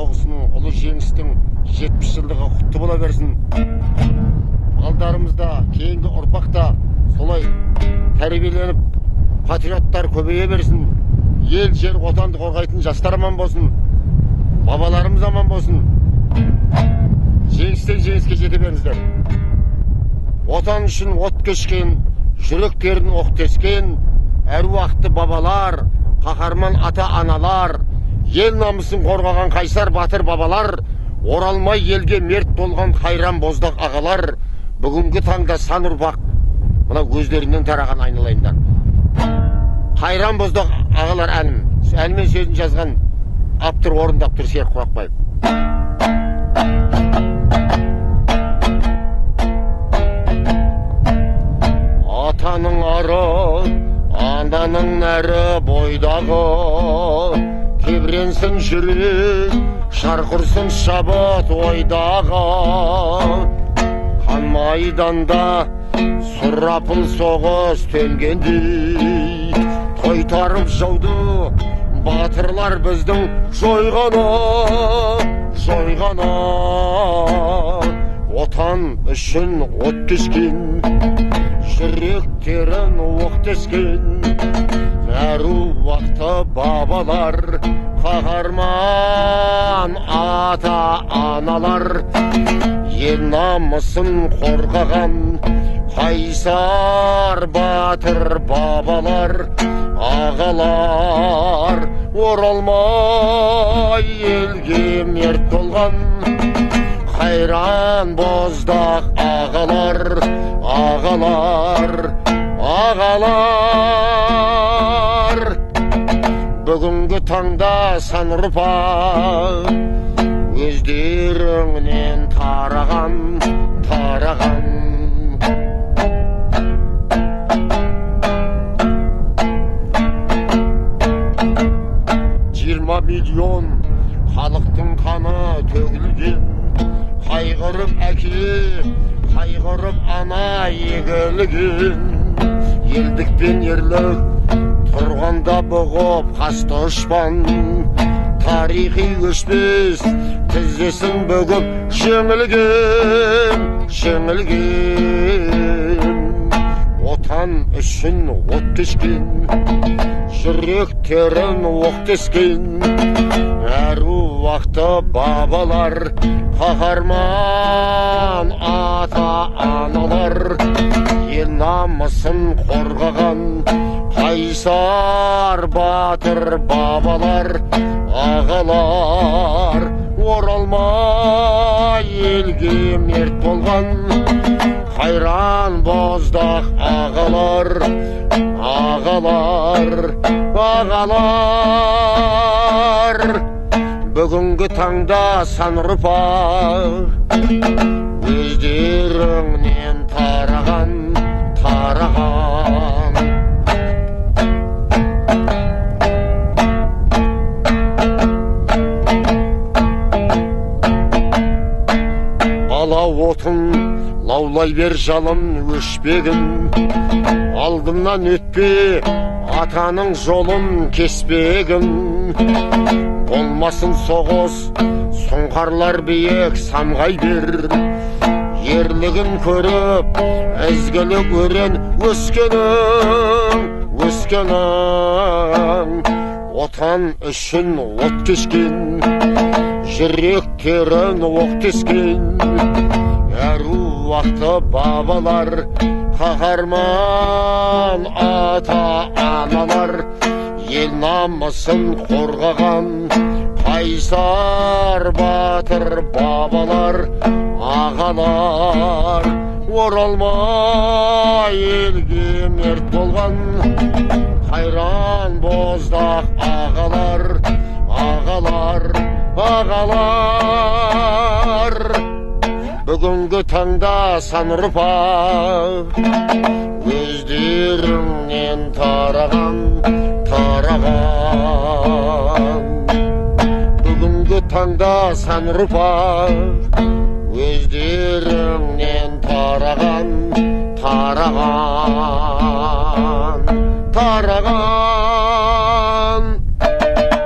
соғысының ұлы жеңістің 70 жылдығы құтты бола берсін. Алдарымызда кейінгі ұрпақта солай тәрбиеленіп патриоттар көбейе берсін. Ел, жер, отанды қорғайтын жастар аман болсын. Бабаларымыз аман болсын. Жеңістен жеңіске жете беріңіздер. Отан үшін от кешкен, жүректерін оқ тескен әруақты бабалар, қаһарман ата-аналар, ел намысын қорғаған қайсар батыр бабалар, оралмай елге мерт болған қайран боздақ ағалар, бүгінгі таңда сан ұрпақ мына өздерінен тараған айналайындар. Қайран боздақ ағалар әнмен сөзін жазған автор орындап тұр Серік Құрақбаев. Атаның ары, ананың нәрі бойдағы, тебіренсін жүрек, шарқырсын шабыт ойдағы. Қан майданда сұрапыл соғыс төнгендей, тойтарып жауды батырлар біздің жойғаны. Отан үшін от кешкен, жүректерін оқ тескен әруақты бабалар, қаһарман ата-аналар, ел намысын қорғаған қайсар батыр бабалар, ағалар, оралмай елге мерт болған қайран боздақ ағалар, бүгінгі таңда сан ұрпақ өздеріңнен тараған. 20 миллион халықтың қаны төгілген, қайғырып әке, қайғырып ана егілген, елдік пен ерлік тұрғанда бұғып қасты ұшпан, тарихи өшпес тізесін бүгіп жеңілген. Отан үшін от кешкен, жүректерін оқ тескен әруақты бабалар, қаһарман ата-аналар, ел намысын қорғаған қайсар батыр бабалар, ағалар, оралмай елге мерт болған қайран боздақ ағалар, бүгінгі таңда сан ұрпақ өздеріңнен тараған. Ала отын лаулай бер жалын өшпегін, алдымнан өтпе атаның жолын кеспегін. Болмасын соғыс, сұңқарлар биік самғай бер, ерлігін көріп ізгілік өрен өскенің. Отан үшін от кешкен, жүректерін оқ тескен әруақты бабалар, қаһарман ата-аналар, ел намысын қорғаған қайсар батыр бабалар, ағалар, оралмай елге мерт болған қайран боздақ ағалар, бүгінгі таңда сан ұрпақ өздеріңнен тараған. Бүгінгі таңда сан ұрпақ өздеріңнен тараған.